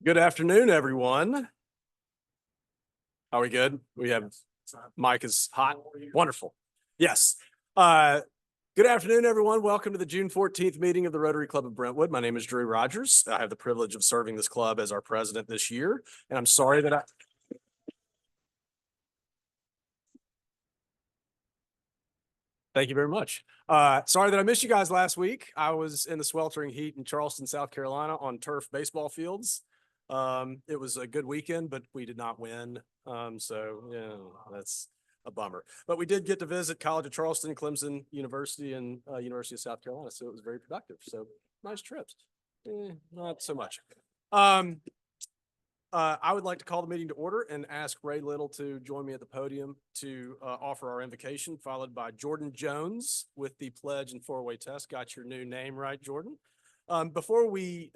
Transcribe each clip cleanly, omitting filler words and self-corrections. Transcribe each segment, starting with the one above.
Good afternoon, everyone. Are we good? We have mic is hot. Wonderful. Yes. Good afternoon, everyone. Welcome to the June 14th meeting of the Rotary Club of Brentwood. My name is Drew Rogers. I have the privilege of serving this club as our president this year, and I'm sorry that Thank you very much. Sorry that I missed you guys last week. I was in the sweltering heat in Charleston, South Carolina on turf baseball fields. It was a good weekend, but we did not win. So yeah, that's a bummer. But we did get to visit College of Charleston, Clemson University, and University of South Carolina. So it was very productive. So nice trips. Not so much. I would like to call the meeting to order and ask Ray Little to join me at the podium to offer our invocation, followed by Jordan Jones with the pledge and four-way test. Got your new name right, Jordan. Before we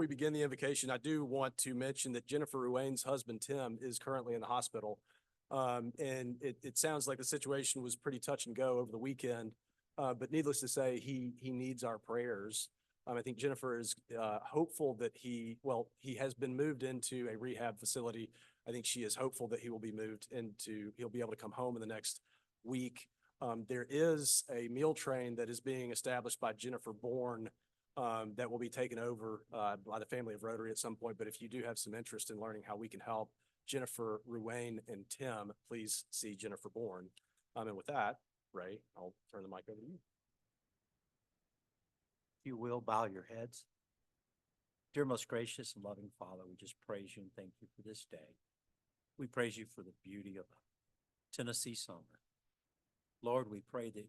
begin the invocation, I do want to mention that Jennifer Ruane's husband, Tim, is currently in the hospital. And it sounds like the situation was pretty touch and go over the weekend. But needless to say, he needs our prayers. I think Jennifer is hopeful that he has been moved into a rehab facility. I think she is hopeful that he'll be able to come home in the next week. There is a meal train that is being established by Jennifer Bourne that will be taken over by the family of Rotary at some point. But if you do have some interest in learning how we can help Jennifer Ruane and Tim, please see Jennifer Bourne. And with that, Ray, I'll turn the mic over to you. If you will, bow your heads. Dear most gracious and loving Father, we just praise you and thank you for this day. We praise you for the beauty of a Tennessee summer. Lord, we pray that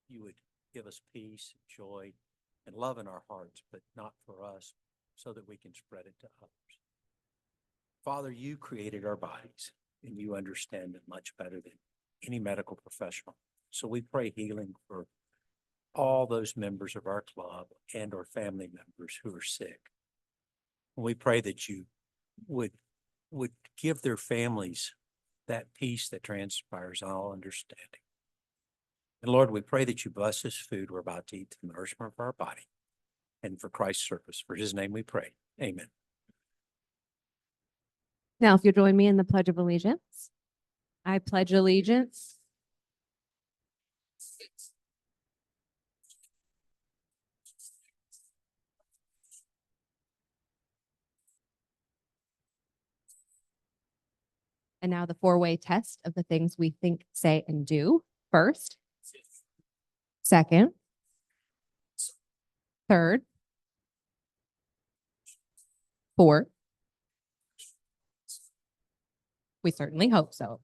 you would give us peace, joy, and love in our hearts, but not for us, so that we can spread it to others. Father, you created our bodies, and you understand it much better than any medical professional. So we pray healing for all those members of our club and our family members who are sick. And we pray that you would give their families that peace that transpires all understanding. And Lord, we pray that you bless this food we're about to eat, the nourishment of our body, and for Christ's service. For his name we pray. Amen. Now, if you'll join me in the Pledge of Allegiance. I pledge allegiance and now the four-way test of the things we think, say, and do. First, second, third, fourth. We certainly hope so.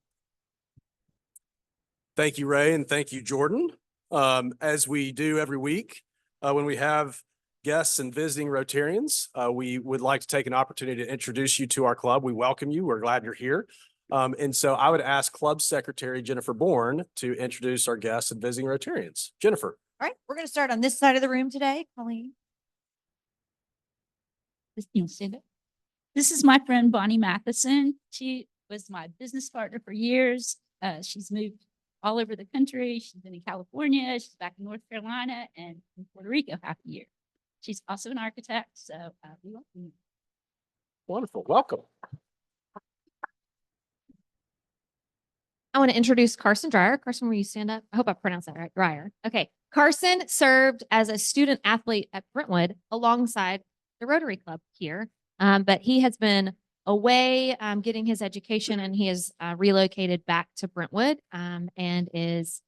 Thank you, Ray, and thank you, Jordan. As we do every week, when we have guests and visiting Rotarians, we would like to take an opportunity to introduce you to our club. We welcome you. We're glad you're here. And so I would ask Club Secretary Jennifer Bourne to introduce our guests and visiting Rotarians. Jennifer. All right, we're going to start on this side of the room today. Colleen. This is my friend Bonnie Matheson. She was my business partner for years. She's moved all over the country. She's been in California. She's back in North Carolina and in Puerto Rico half a year. She's also an architect. So we welcome you. Wonderful. Welcome. I want to introduce Carson Dreyer. Carson, will you stand up? I hope I pronounced that right. Dreyer. Okay. Carson served as a student athlete at Brentwood alongside the Rotary Club here. But he has been away getting his education, and he has relocated back to Brentwood and is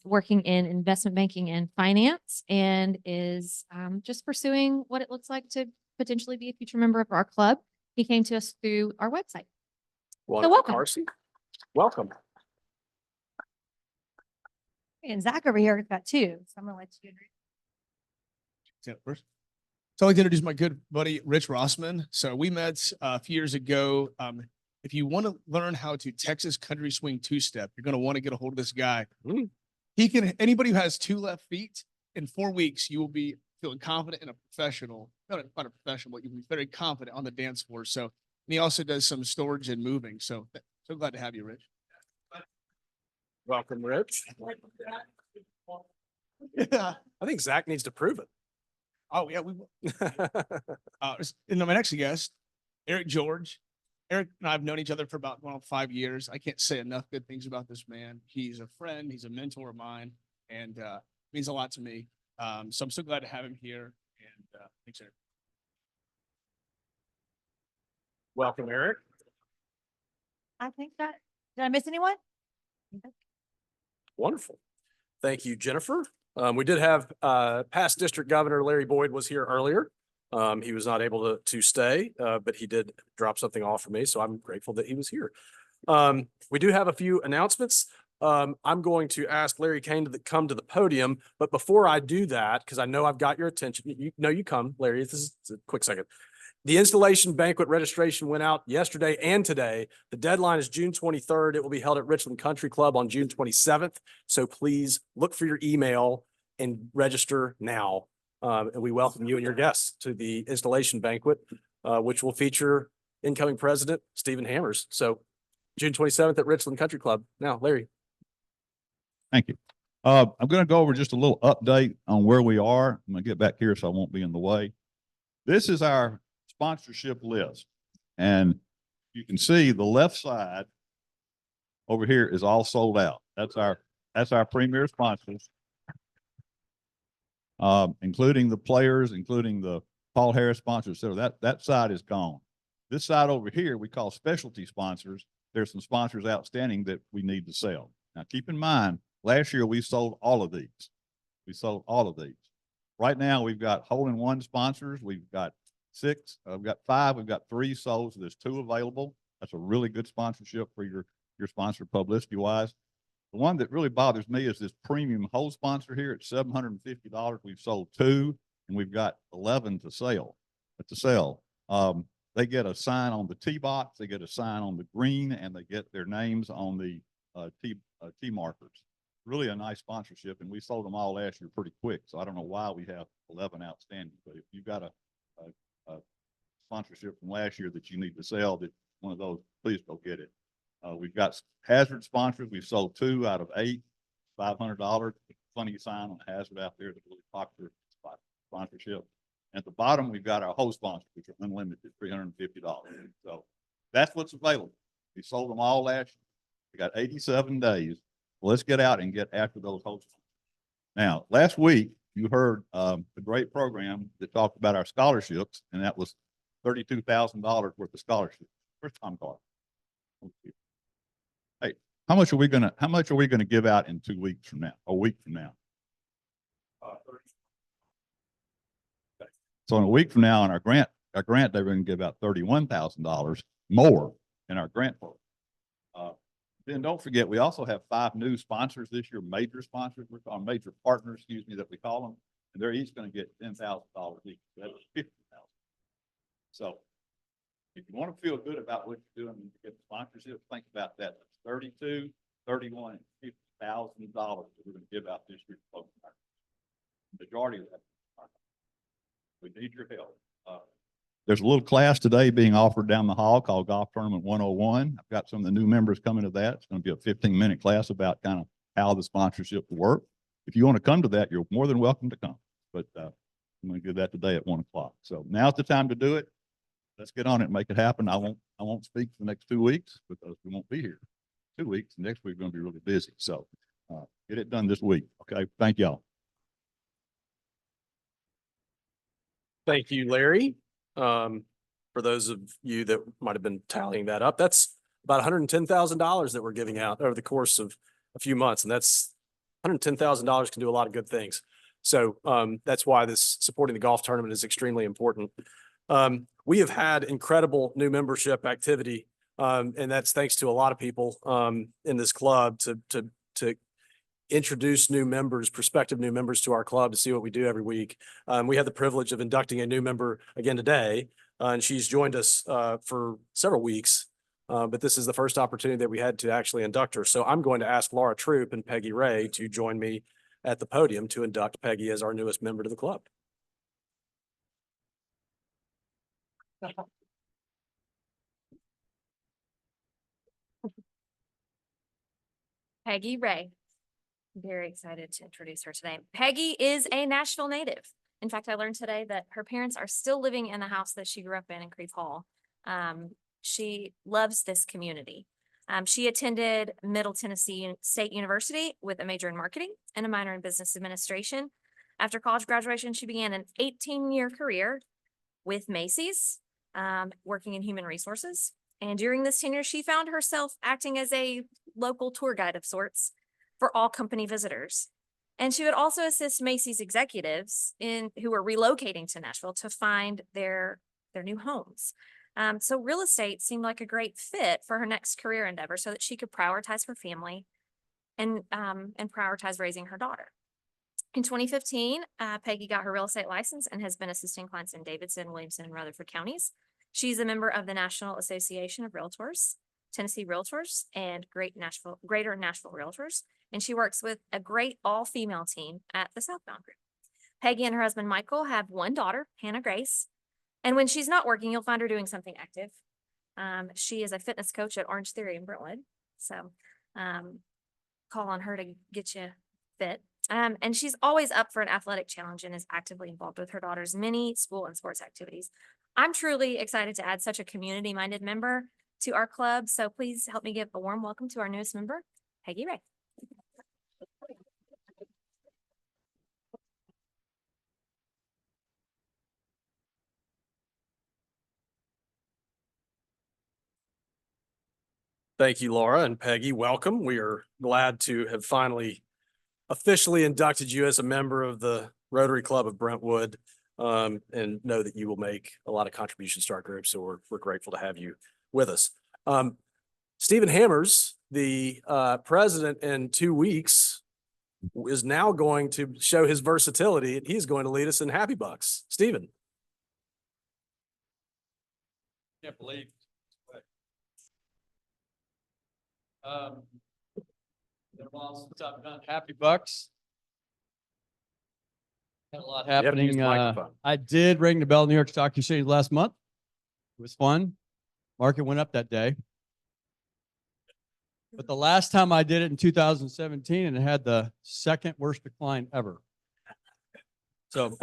working in investment banking and finance, and is just pursuing what it looks like to potentially be a future member of our club. He came to us through our website. So welcome. Carson. Welcome. And Zach over here has got two. So I'm going to let you introduce. First. So I'd like to introduce my good buddy, Rich Rossman. So we met a few years ago. If you want to learn how to Texas country swing two-step, you're going to want to get a hold of this guy. Anybody who has two left feet, in 4 weeks, you will be feeling confident and a professional, not a professional, but you'll be very confident on the dance floor. So, and he also does some storage and moving. So glad to have you, Rich. Welcome, Rich. Yeah. I think Zach needs to prove Oh, yeah, we, it. and my next guest, Eric George. Eric and I have known each other for about 5 years. I can't say enough good things about this man. He's a friend. He's a mentor of mine, and means a lot to me. So I'm so glad to have him here. And thanks, Eric. Welcome, Eric. I think that, did I miss anyone? Wonderful. Thank you, Jennifer. We did have past District Governor Larry Boyd was here earlier. He was not able to stay, but he did drop something off for me, so I'm grateful that he was here. We do have a few announcements. I'm going to ask Larry Kane to come to the podium, but before I do that, because I know I've got your attention, you come, Larry. This is a quick second. The installation banquet registration went out yesterday and today. The deadline is June 23rd. It will be held at Richland Country Club on June 27th. So please look for your email and register now. And we welcome you and your guests to the installation banquet, which will feature incoming president Stephen Hammers. So June 27th at Richland Country Club. Now, Larry. Thank you. I'm going to go over just a little update on where we are. I'm going to get back here so I won't be in the way. This is our sponsorship list. And you can see the left side over here is all sold out. That's our premier sponsors, including the players, including the Paul Harris sponsors. So that side is gone. This side over here, we call specialty sponsors. There's some sponsors outstanding that we need to sell. Now, keep in mind, last year we sold all of these. We sold all of these. Right now, we've got hole-in-one sponsors. We've got 6. We've got 5. We've got 3 sold. So there's 2 available. That's a really good sponsorship for your sponsor publicity-wise. The one that really bothers me is this premium hole sponsor here at $750. We've sold 2, and we've got 11 to sell. They get a sign on the tee box, they get a sign on the green, and they get their names on the tee markers. Really a nice sponsorship, and we sold them all last year pretty quick. So I don't know why we have 11 outstanding, but if you've got a sponsorship from last year that you need to sell, that one of those, please go get it. We've got hazard sponsors. We've sold 2 out of 8, $500. Funny sign on the hazard out there, the really popular sponsorship. At the bottom, we've got our host sponsors, which are unlimited, $350. So that's what's available. We sold them all last year. We got 87 days. Well, let's get out and get after those host sponsors. Now, last week, you heard a great program that talked about our scholarships, and that was $32,000 worth of scholarships. Where's Tom Carter? Hey, how much are we gonna give out in 2 weeks from now? A week from now? So in a week from now, on our grant, they were going to give out $31,000 more in our grant program. Then don't forget, we also have 5 new sponsors this year, major sponsors, we're calling major partners, excuse me, that we call them, and they're each going to get $10,000 each. So that's $50,000. So if you want to feel good about what you're doing to get the sponsorship, think about that. That's $32,000, $31,000, and $50,000 that we're going to give out this year. The majority of that. We need your help. There's a little class today being offered down the hall called Golf Tournament 101. I've got some of the new members coming to that. It's going to be a 15-minute class about kind of how the sponsorship will work. If you want to come to that, you're more than welcome to come. But I'm going to do that today at 1 o'clock. So now's the time to do it. Let's get on it and make it happen. I won't speak for the next 2 weeks because we won't be here 2 weeks. Next week we're going to be really busy. So get it done this week. Okay. Thank y'all. Thank you, Larry. For those of you that might have been tallying that up, that's about $110,000 that we're giving out over the course of a few months. And that's $110,000 can do a lot of good things. So that's why this supporting the golf tournament is extremely important. We have had incredible new membership activity, and that's thanks to a lot of people in this club to introduce new members, prospective new members to our club to see what we do every week. We had the privilege of inducting a new member again today, and she's joined us for several weeks, but this is the first opportunity that we had to actually induct her. So I'm going to ask Laura Troop and Peggy Ray to join me at the podium to induct Peggy as our newest member to the club. Peggy Ray. Very excited to introduce her today. Peggy is a Nashville native. In fact, I learned today that her parents are still living in the house that she grew up in Creve Hall. She loves this community. She attended Middle Tennessee State University with a major in marketing and a minor in business administration. After college graduation, she began an 18-year career with Macy's, working in human resources. And during this tenure, she found herself acting as a local tour guide of sorts for all company visitors. And she would also assist Macy's executives who were relocating to Nashville to find their new homes. So real estate seemed like a great fit for her next career endeavor so that she could prioritize her family and prioritize raising her daughter. In 2015, Peggy got her real estate license and has been assisting clients in Davidson, Williamson, and Rutherford counties. She's a member of the National Association of Realtors, Tennessee Realtors, and Greater Nashville Realtors, and she works with a great all-female team at the Southbound Group. Peggy and her husband, Michael, have one daughter, Hannah Grace, and when she's not working, you'll find her doing something active. She is a fitness coach at Orange Theory in Brentwood, so call on her to get you fit. And she's always up for an athletic challenge and is actively involved with her daughter's many school and sports activities. I'm truly excited to add such a community-minded member to our club, so please help me give a warm welcome to our newest member, Peggy Ray. Thank you, Laura and Peggy. Welcome. We are glad to have finally officially inducted you as a member of the Rotary Club of Brentwood, and know that you will make a lot of contributions to our group. So we're grateful to have you with us. Stephen Hammers, the president in 2 weeks, is now going to show his versatility, and he's going to lead us in Happy Bucks. Stephen. Can't believe. Been a while since I've done Happy Bucks. Had a lot You have to use happening. the microphone. I did ring the bell in New York Stock Exchange last month. It was fun. Market went up that day. But the last time I did it in 2017, and it had the second worst decline ever. So,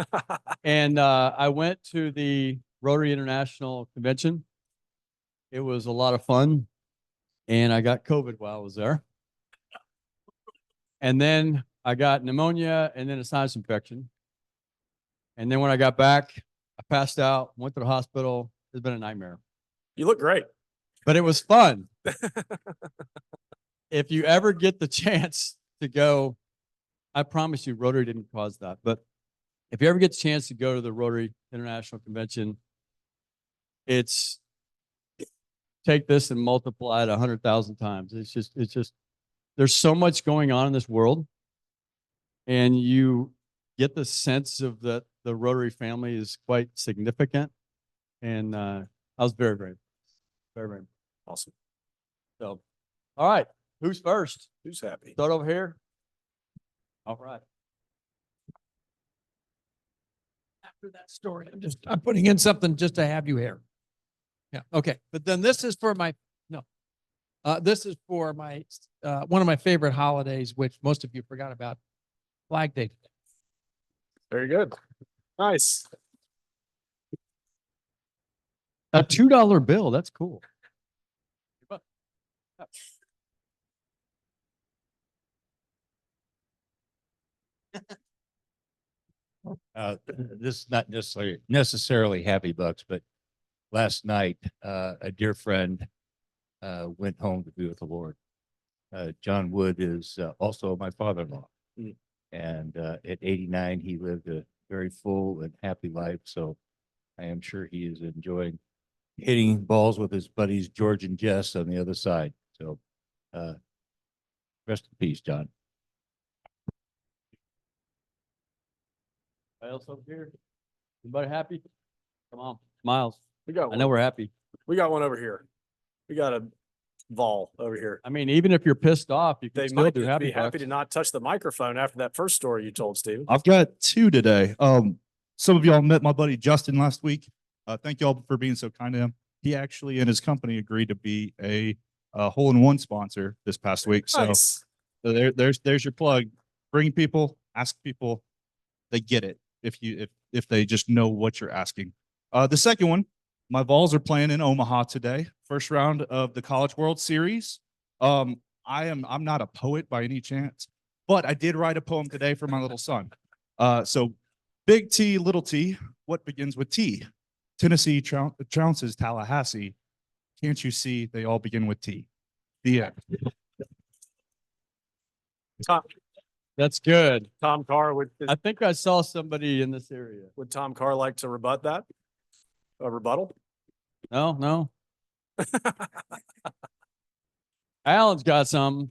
and I went to the Rotary International Convention. It was a lot of fun. And I got COVID while I was there. And then I got pneumonia and then a sinus infection. And then when I got back, I passed out, went to the hospital. It's been a nightmare. You look great. But it was fun. If you ever get the chance to go, I promise you Rotary didn't cause that. But if you ever get the chance to go to the Rotary International Convention, it's take this and multiply it 100,000 times. It's just, there's so much going on in this world, and you get the sense of that the Rotary family is quite significant. And I was very, very, very, very Awesome. so. All right, who's first? Who's happy? Start over here. All right. After that story, I'm putting in something just to have you here. Yeah, okay. But then this is for my, this is for my, one of my favorite holidays, which most of you forgot about, Flag Day. Very good. Nice. A $2 bill. That's cool. This is not necessarily Happy Bucks, but last night, a dear friend went home to be with the Lord. John Wood is also my father-in-law. Mm. And at 89, he lived a very full and happy life. So I am sure he is enjoying hitting balls with his buddies George and Jess on the other side. So rest in peace, John. Anybody else over here? Anybody happy? Come on, Miles. We got I one. know we're happy. We got one over here. We got a Vol over here. I mean, even if you're pissed off, you can They still might do just Happy be happy Bucks. to not touch the microphone after that first story you told, Stephen. I've got two today. Some of y'all met my buddy Justin last week. Thank y'all for being so kind to him. He actually and his company agreed to be a hole-in-one sponsor this past week. So, Nice. so there's your plug. bring people, ask people, they get it if they just know what you're asking. The second one, my Vols are playing in Omaha today, first round of the College World Series. I'm not a poet by any chance, but I did write a poem today for my little son. So big T, little T, what begins with T? Tennessee trounces Tallahassee. Can't you see they all begin with T? The end. Tom, That's good. Tom Carr, I think I saw somebody in this area. would Tom Carr like to rebut that? A rebuttal? No, no. Alan's got something.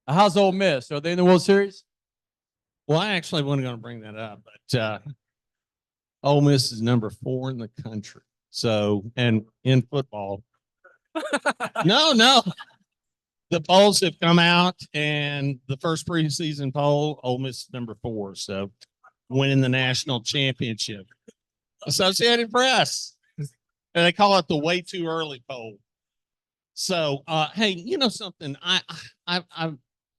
How's Ole Miss? Are they in the World Series? Well, I actually wasn't going to bring that up, but Ole Miss is number 4 in the country. So, and in football, no, the polls have come out, and the first preseason poll, Ole Miss is number 4. So, winning the national championship. Associated Press, and they call it the way too early poll. So, hey, you know something? I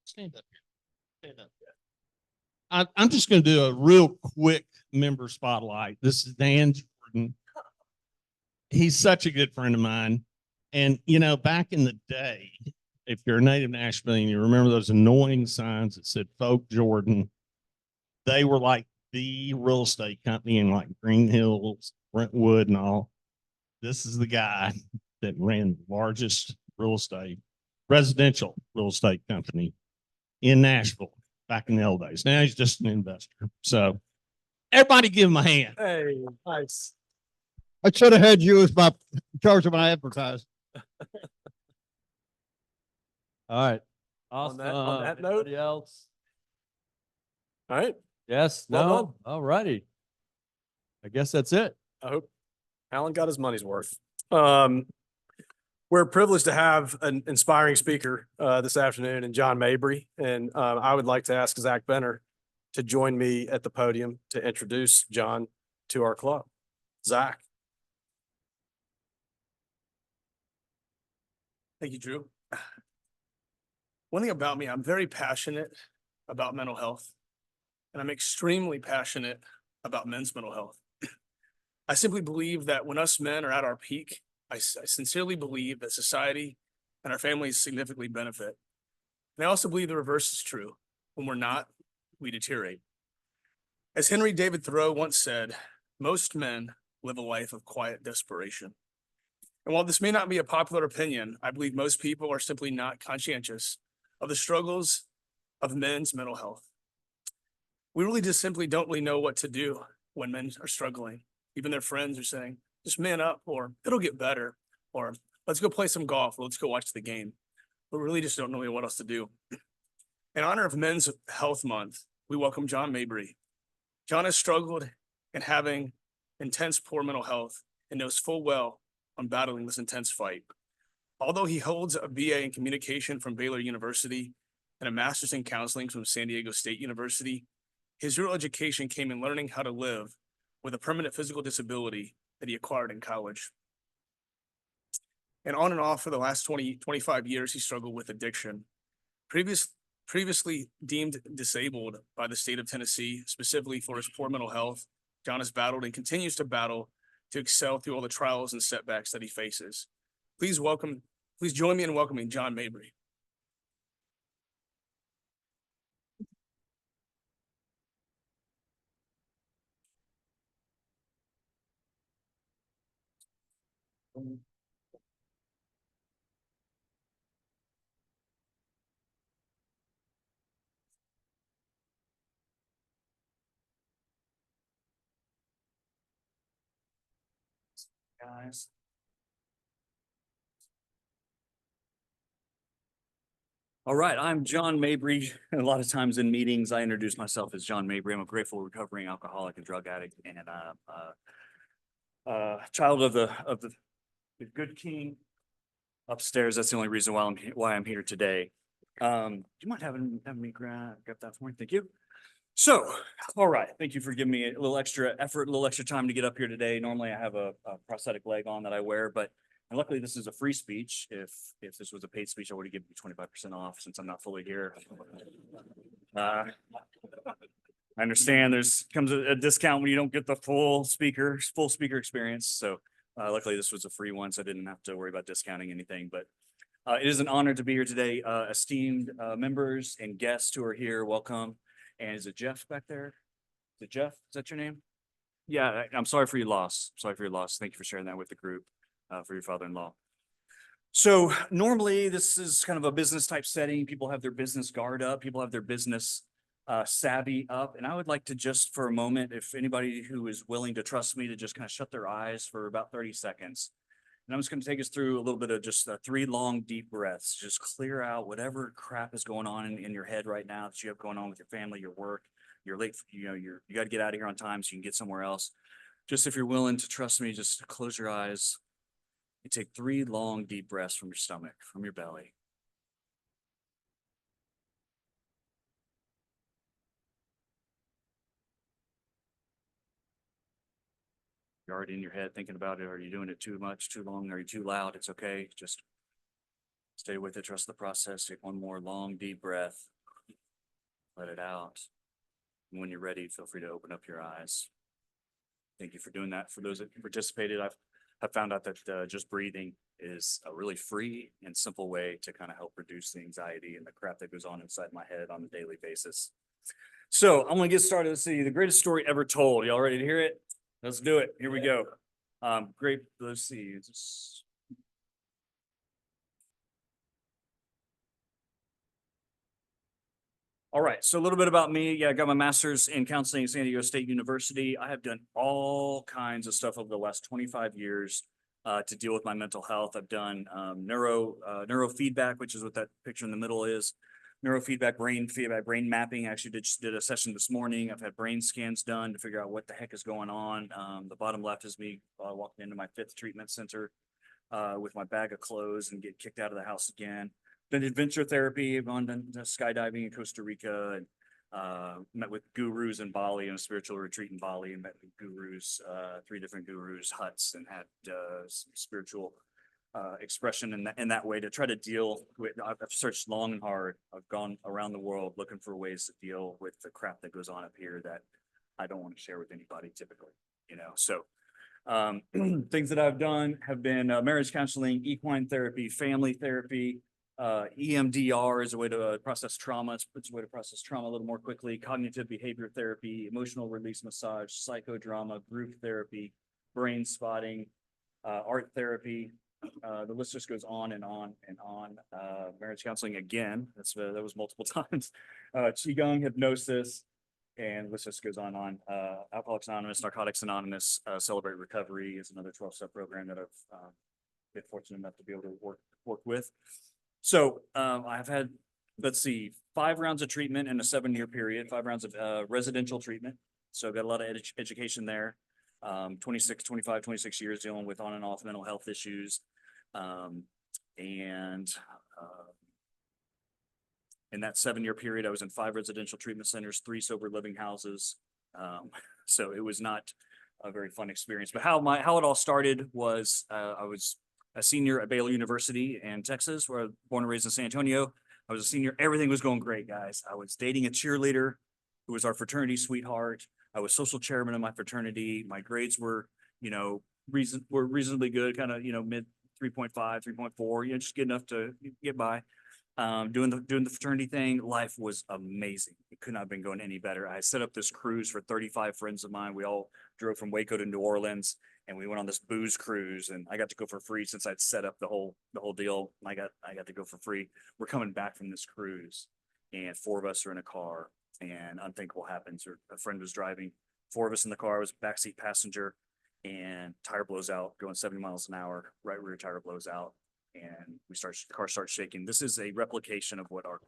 stand up here. Stand up. I'm just going to do a real quick member spotlight. This is Dan Jordan. He's such a good friend of mine. And, you know, back in the day, if you're a native Nashvilleian, you remember those annoying signs that said Folk Jordan. They were like the real estate company in like Green Hills, Brentwood and all. This is the guy that ran the largest residential real estate company in Nashville back in the old days. Now he's just an investor. So everybody give him a hand. Hey, nice. I should have had you as my charge of my advertising. All right. On Awesome. that note? Anybody else? All right. Yes. Well No. done. All righty. I guess that's it. I hope Alan got his money's worth. We're privileged to have an inspiring speaker this afternoon in John Mabry. And I would like to ask Zach Benner to join me at the podium to introduce John to our club. Zach. Thank you, Drew. One thing about me, I'm very passionate about mental health, and I'm extremely passionate about men's mental health. I simply believe that when us men are at our peak, I sincerely believe that society and our families significantly benefit. And I also believe the reverse is true. When we're not, we deteriorate. As Henry David Thoreau once said, most men live a life of quiet desperation. And while this may not be a popular opinion, I believe most people are simply not conscientious of the struggles of men's mental health. We really just simply don't really know what to do when men are struggling. Even their friends are saying, just man up, or it'll get better, or let's go play some golf, or let's go watch the game. But we really just don't know what else to do. In honor of Men's Health Month, we welcome John Mabry. John has struggled in having intense poor mental health and knows full well on battling this intense fight. Although he holds a BA in communication from Baylor University and a master's in counseling from San Diego State University, his real education came in learning how to live with a permanent physical disability that he acquired in college. And on and off for the last 25 years, he struggled with addiction. Previously deemed disabled by the state of Tennessee, specifically for his poor mental health, John has battled and continues to battle to excel through all the trials and setbacks that he faces. Please join me in welcoming John Mabry. Guys. All right, I'm John Mabry. A lot of times in meetings, I introduce myself as John Mabry. I'm a grateful recovering alcoholic and drug addict, and child of the good king upstairs. That's the only reason why I'm here today. Do you mind having me grab that for me? Thank you. So, all right, thank you for giving me a little extra effort, a little extra time to get up here today. Normally I have a prosthetic leg on that I wear, but and luckily this is a free speech. If this was a paid speech, I would have given you 25% off since I'm not fully here. I understand comes a discount when you don't get the full speaker experience. So luckily this was a free one, so I didn't have to worry about discounting anything, but it is an honor to be here today. Esteemed members and guests who are here, welcome. And is it Jeff back there? Is it Jeff? Is that your name? Yeah, I'm sorry for your loss. Sorry for your loss. Thank you for sharing that with the group, for your father-in-law. So normally this is kind of a business type setting. People have their business guard up. People have their business savvy up. And I would like to just for a moment, if anybody who is willing to trust me, to just kind of shut their eyes for about 30 seconds. And I'm just going to take us through a little bit of just 3 long, deep breaths. Just clear out whatever crap is going on in your head right now that you have going on with your family, your work. You're late, you got to get out of here on time so you can get somewhere else. Just if you're willing to trust me, just close your eyes and take 3 long, deep breaths from your stomach, from your belly. You're already in your head thinking about it. Are you doing it too much, too long? Are you too loud? It's okay. Just stay with it. Trust the process. Take 1 more long, deep breath. Let it out. And when you're ready, feel free to open up your eyes. Thank you for doing that. For those that participated, I've found out that just breathing is a really free and simple way to kind of help reduce the anxiety and the crap that goes on inside my head on a daily basis. So I'm going to get started. Let's see, the greatest story ever told. Y'all ready to hear it? Let's do it. Here we go. Great. Let's see. All right, so a little bit about me. Yeah, I got my master's in counseling at San Diego State University. I have done all kinds of stuff over the last 25 years to deal with my mental health. I've done neurofeedback, which is what that picture in the middle is. Neurofeedback, brain feedback, brain mapping. I actually just did a session this morning. I've had brain scans done to figure out what the heck is going on. The bottom left is me walking into my 5th treatment center with my bag of clothes and get kicked out of the house again. Done adventure therapy. I've gone to skydiving in Costa Rica and met with gurus in Bali in a spiritual retreat in Bali and met with gurus, 3 different gurus, huts, and had some spiritual expression in that way to try to deal with. I've searched long and hard. I've gone around the world looking for ways to deal with the crap that goes on up here that I don't want to share with anybody typically, So things that I've done have been marriage counseling, equine therapy, family therapy, EMDR is a way to process trauma. It's a way to process trauma a little more quickly. Cognitive behavior therapy, emotional release massage, psychodrama, group therapy, brain spotting, art therapy. The list just goes on and on and on. Marriage counseling again. That was multiple times. Qigong, hypnosis, and the list just goes on and on. Alcoholics Anonymous, Narcotics Anonymous, Celebrate Recovery is another 12-step program that I've been fortunate enough to be able to work with. So I've had, let's see, 5 rounds of treatment in a 7-year period, 5 rounds of residential treatment. So I've got a lot of education there. 26 years dealing with on and off mental health issues. In that 7-year period, I was in 5 residential treatment centers, 3 sober living houses. So it was not a very fun experience. But how it all started was I was a senior at Baylor University in Texas, where I was born and raised in San Antonio. I was a senior. Everything was going great, guys. I was dating a cheerleader who was our fraternity sweetheart. I was social chairman of my fraternity. My grades were, reasonably good, kind of, mid 3.5, 3.4, just good enough to get by. Doing the fraternity thing, life was amazing. It could not have been going any better. I set up this cruise for 35 friends of mine. We all drove from Waco to New Orleans, and we went on this booze cruise, and I got to go for free since I'd set up the whole deal. I got to go for free. We're coming back from this cruise, and 4 of us are in a car, and unthinkable happens. A friend was driving, 4 of us in the car. I was backseat passenger, and tire blows out, going 70 miles an hour. Right rear tire blows out, and the car starts shaking. This is a replication of what our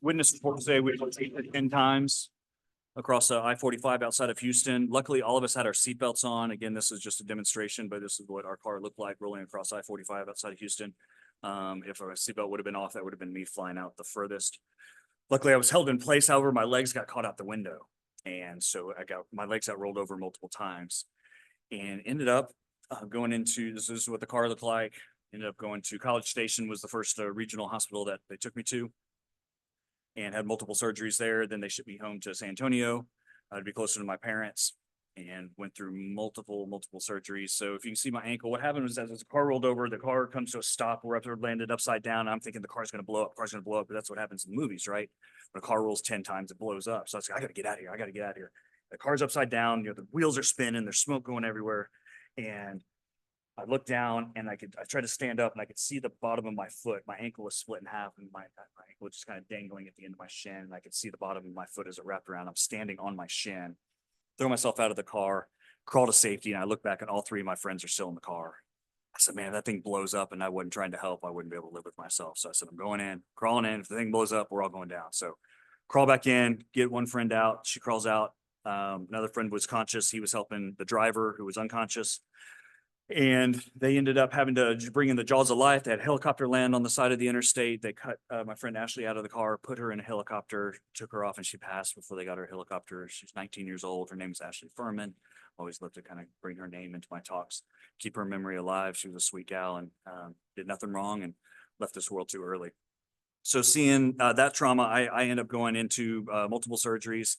witness report say we went 8 to 10 times across I-45 outside of Houston. Luckily, all of us had our seatbelts on. Again, this is just a demonstration, but this is what our car looked like rolling across I-45 outside of Houston. If our seatbelt would have been off, that would have been me flying out the furthest. Luckily, I was held in place. However, my legs got caught out the window. And so my legs got rolled over multiple times. and ended up going into, this is what the car looked like. Ended up going to College Station, was the first regional hospital that they took me to, and had multiple surgeries there. Then they shipped me home to San Antonio to be closer to my parents, and went through multiple surgeries. So if you can see my ankle, what happened was as the car rolled over, the car comes to a stop, we're up there, landed upside down. I'm thinking the car's going to blow up, but that's what happens in movies, right? When a car rolls 10 times, it blows up. So I was like, I got to get out of here. I got to get out of here. The car's upside down, the wheels are spinning, there's smoke going everywhere. And I looked down and I tried to stand up and I could see the bottom of my foot. My ankle was split in half and my ankle was just kind of dangling at the end of my shin. And I could see the bottom of my foot as it wrapped around. I'm standing on my shin, throw myself out of the car, crawl to safety. And I look back and all three of my friends are still in the car. I said, man, that thing blows up and I wasn't trying to help. I wouldn't be able to live with myself. So I said, I'm going in, crawling in. If the thing blows up, we're all going down. So crawl back in, get one friend out. She crawls out. Another friend was conscious. He was helping the driver who was unconscious. And they ended up having to bring in the jaws of life. They had a helicopter land on the side of the interstate. They cut my friend Ashley out of the car, put her in a helicopter, took her off, and she passed before they got her helicopter. She's 19 years old. Her name is Ashley Furman. Always love to kind of bring her name into my talks, keep her memory alive. She was a sweet gal and did nothing wrong and left this world too early. So seeing that trauma, I ended up going into multiple surgeries.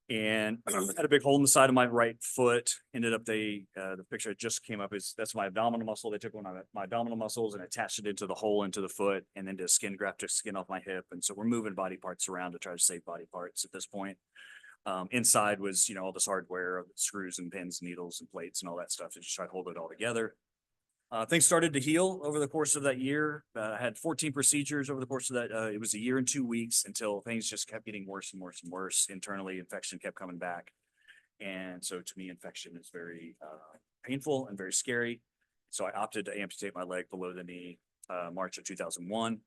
And had a big hole in the side of my right foot. Ended up the picture that just came up that's my abdominal muscle. They took one of my abdominal muscles and attached it into the hole into the foot, and then did a skin graft, took skin off my hip. And so we're moving body parts around to try to save body parts at this point. Inside was, all this hardware, screws and pins, needles and plates and all that stuff to just try to hold it all together. Things started to heal over the course of that year. I had 14 procedures over the course of that. It was a year and 2 weeks until things just kept getting worse and worse and worse. Internally, infection kept coming back. And so to me, infection is very painful and very scary. So I opted to amputate my leg below the knee March of 2001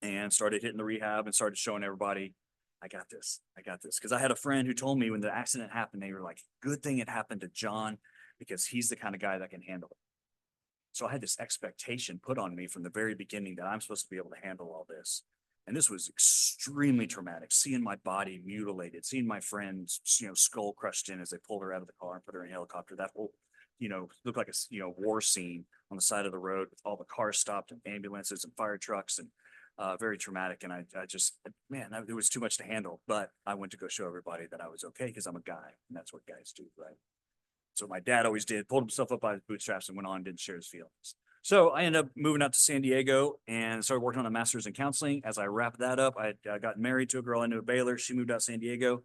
and started hitting the rehab and started showing everybody, I got this. Because I had a friend who told me when the accident happened, they were like, good thing it happened to John because he's the kind of guy that can handle it. So I had this expectation put on me from the very beginning that I'm supposed to be able to handle all this. And this was extremely traumatic, seeing my body mutilated, seeing my friend's, skull crushed in as they pulled her out of the car and put her in a helicopter. That whole, looked like a, war scene on the side of the road with all the cars stopped and ambulances and fire trucks, and very traumatic. And I just, it was too much to handle, but I went to go show everybody that I was okay because I'm a guy and that's what guys do, right? So my dad always did, pulled himself up by his bootstraps and went on and didn't share his feelings. So I ended up moving out to San Diego and started working on a master's in counseling. As I wrapped that up, I got married to a girl I knew at Baylor. She moved out to San Diego.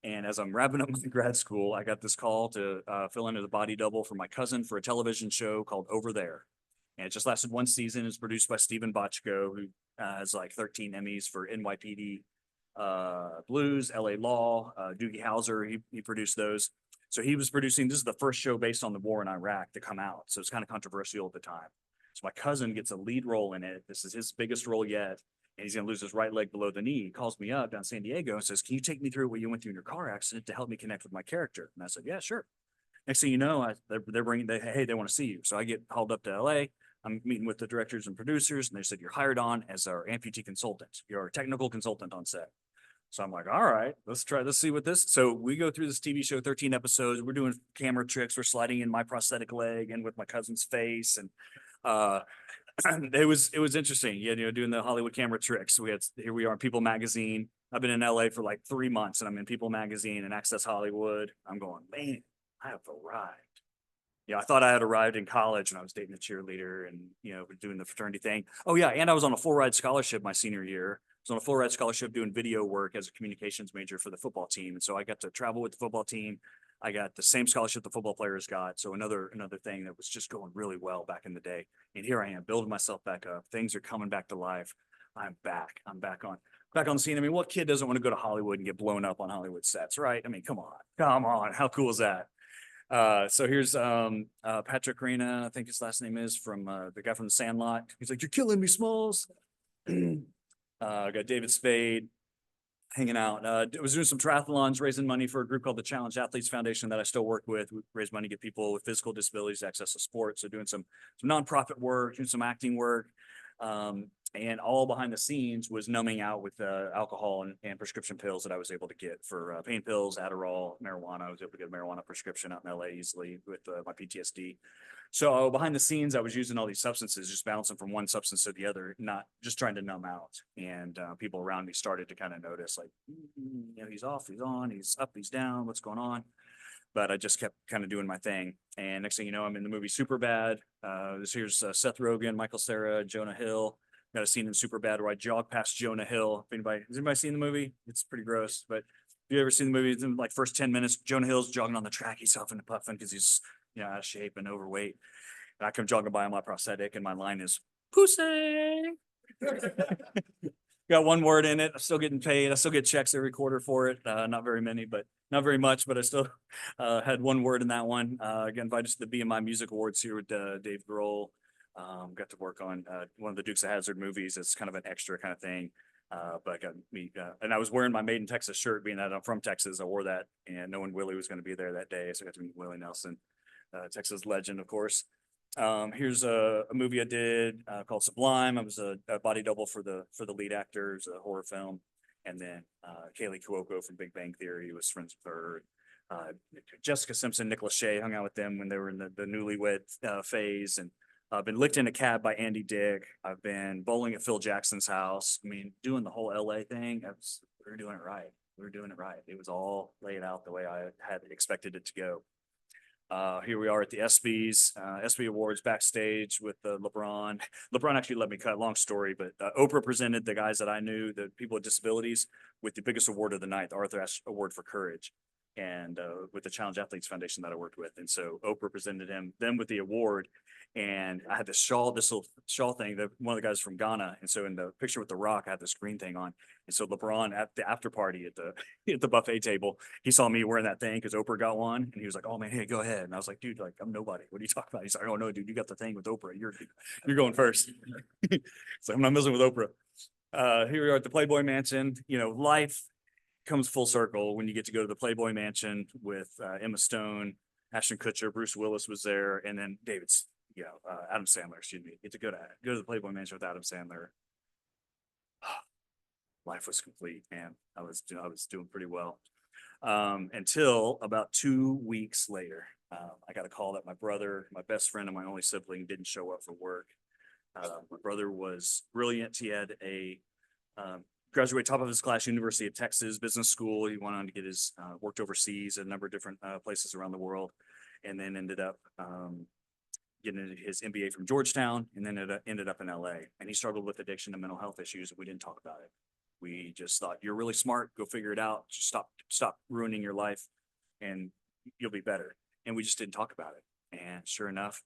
And as I'm wrapping up my grad school, I got this call to fill in as a body double for my cousin for a television show called Over There. And it just lasted one season. It's produced by Stephen Bochco, who has like 13 Emmys for NYPD Blues, LA Law, Doogie Howser. He produced those. So he was producing, this is the first show based on the war in Iraq to come out. So it's kind of controversial at the time. So my cousin gets a lead role in it. This is his biggest role yet. And he's going to lose his right leg below the knee. He calls me up down in San Diego and says, can you take me through what you went through in your car accident to help me connect with my character? And I said, yeah, sure. Next thing you know, they're bringing, hey, they want to see you. So I get hauled up to LA. I'm meeting with the directors and producers, and they said, you're hired on as our amputee consultant. You're our technical consultant on set. So I'm like, all right, let's see what this. So we go through this TV show, 13 episodes. We're doing camera tricks. We're sliding in my prosthetic leg and with my cousin's face. And it was interesting. Doing the Hollywood camera tricks. Here we are in People Magazine. I've been in LA for like 3 months and I'm in People Magazine and Access Hollywood. I'm going, man, I have arrived. I thought I had arrived in college when I was dating a cheerleader and, doing the fraternity thing. Oh yeah. And I was on a full ride scholarship my senior year. I was on a full ride scholarship doing video work as a communications major for the football team. And so I got to travel with the football team. I got the same scholarship the football players got. So another thing that was just going really well back in the day. And here I am building myself back up. Things are coming back to life. I'm back. I'm back on the scene. I mean, what kid doesn't want to go to Hollywood and get blown up on Hollywood sets, right? I mean, come on. How cool is that? So here's Patrick Rena, I think his last name is, from the guy from The Sandlot. He's like, you're killing me, Smalls. Got David Spade hanging out. I was doing some triathlons, raising money for a group called the Challenge Athletes Foundation that I still work with. We raise money to get people with physical disabilities access to sports. So doing some nonprofit work, doing some acting work. And all behind the scenes was numbing out with alcohol and prescription pills that I was able to get for pain pills, Adderall, marijuana. I was able to get a marijuana prescription out in LA easily with my PTSD. So behind the scenes, I was using all these substances, just bouncing from one substance to the other, not just trying to numb out. And people around me started to kind of notice, like, you know, he's off, he's on, he's up, he's down, what's going on? But I just kept kind of doing my thing. And next thing you know, I'm in the movie Superbad. Here's Seth Rogen, Michael Cera, Jonah Hill. Got a scene in Superbad where I jog past Jonah Hill. If has anybody seen the movie? It's pretty gross, but if you ever seen the movie, it's in like first 10 minutes, Jonah Hill's jogging on the track. He's huffing and puffing because he's, you know, out of shape and overweight. And I come jogging by on my prosthetic and my line is pussy. Got one word in it. I'm still getting paid. I still get checks every quarter for it. Not very many, but not very much, but I still had one word in that one. Got invited to the BMI Music Awards here with Dave Grohl. Got to work on one of the Dukes of Hazzard movies. It's kind of an extra kind of thing. But I got me, and I was wearing my Made in Texas shirt, being that I'm from Texas. I wore that, and knowing Willie was going to be there that day, so I got to meet Willie Nelson, Texas legend, of course. Here's a movie I did called Sublime. I was a body double for the lead actor. It's a horror film. And then Kaylee Cuoco from Big Bang Theory was friends with her. Jessica Simpson, Nick Lachey, hung out with them when they were in the newlywed phase. And I've been licked in a cab by Andy Dick. I've been bowling at Phil Jackson's house. I mean, doing the whole LA thing. We were doing it right. We were doing it right. It was all laid out the way I had expected it to go. Here we are at the ESPYs, ESPY Awards backstage with LeBron. LeBron actually let me cut, long story, but Oprah presented the guys that I knew, the people with disabilities, with the biggest award of the night, the Arthur Ashe Award for Courage, and with the Challenge Athletes Foundation that I worked with. And so Oprah presented them with the award. And I had this little shawl thing that one of the guys from Ghana. And so in the picture with The Rock, I had this green thing on. And so LeBron at the after party at the buffet table, he saw me wearing that thing because Oprah got one. And he was like, "Oh man, hey, go ahead." And I was like, "Dude, like, I'm nobody. What are you talking about?" He's like, "Oh no, dude, you got the thing with Oprah. You're going first." So I'm not messing with Oprah. Here we are at the Playboy Mansion. You know, life comes full circle when you get to go to the Playboy Mansion with Emma Stone, Ashton Kutcher, Bruce Willis was there, and then Adam Sandler, excuse me. Get to go to the Playboy Mansion with Adam Sandler. Life was complete, man. I was doing pretty well. Until about 2 weeks later, I got a call that my brother, my best friend and my only sibling, didn't show up for work. My brother was brilliant. He had a graduate top of his class, University of Texas Business School. He went on to get his worked overseas at a number of different places around the world, and then ended up getting his MBA from Georgetown, and then it ended up in LA. And he struggled with addiction and mental health issues, and we didn't talk about it. We just thought, "You're really smart, go figure it out. Just stop ruining your life and you'll be better." And we just didn't talk about it. And sure enough,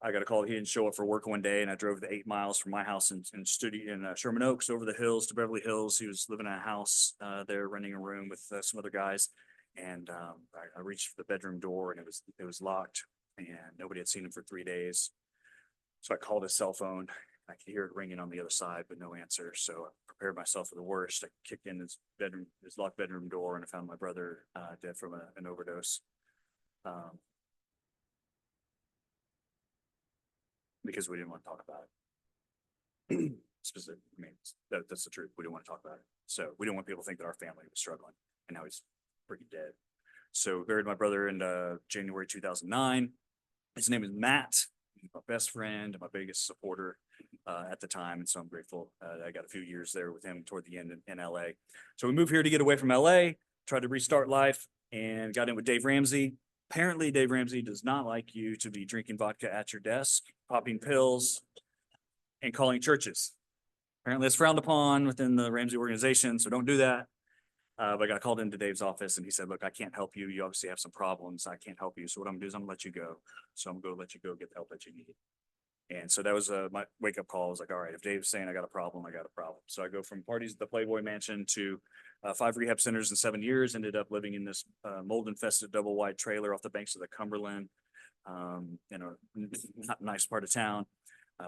I got a call. He didn't show up for work one day, and I drove the 8 miles from my house in Sherman Oaks over the hills to Beverly Hills. He was living in a house there, renting a room with some other guys. And I reached for the bedroom door, and it was locked, and nobody had seen him for 3 days. So I called his cell phone. I could hear it ringing on the other side, but no answer. So I prepared myself for the worst. I kicked in his locked bedroom door, and I found my brother dead from an overdose. Because we didn't want to talk about it. Specific, I mean, that's the truth. We didn't want to talk about it. So we didn't want people to think that our family was struggling, and now he's pretty dead. So we buried my brother in January 2009. His name is Matt. He's my best friend, my biggest supporter at the time. And so I'm grateful. I got a few years there with him toward the end in LA. So we moved here to get away from LA, tried to restart life, and got in with Dave Ramsey. Apparently, Dave Ramsey does not like you to be drinking vodka at your desk, popping pills, and calling churches. Apparently, it's frowned upon within the Ramsey organization, so don't do that. But I got called into Dave's office, and he said, "Look, I can't help you. You obviously have some problems. I can't help you. So what I'm gonna do is I'm gonna let you go. So I'm gonna go let you go get the help that you need." And so that was my wake-up call. I was like, all right, if Dave's saying I got a problem, I got a problem. So I go from parties at the Playboy Mansion to 5 rehab centers in 7 years, ended up living in this mold-infested double-wide trailer off the banks of the Cumberland in a not nice part of town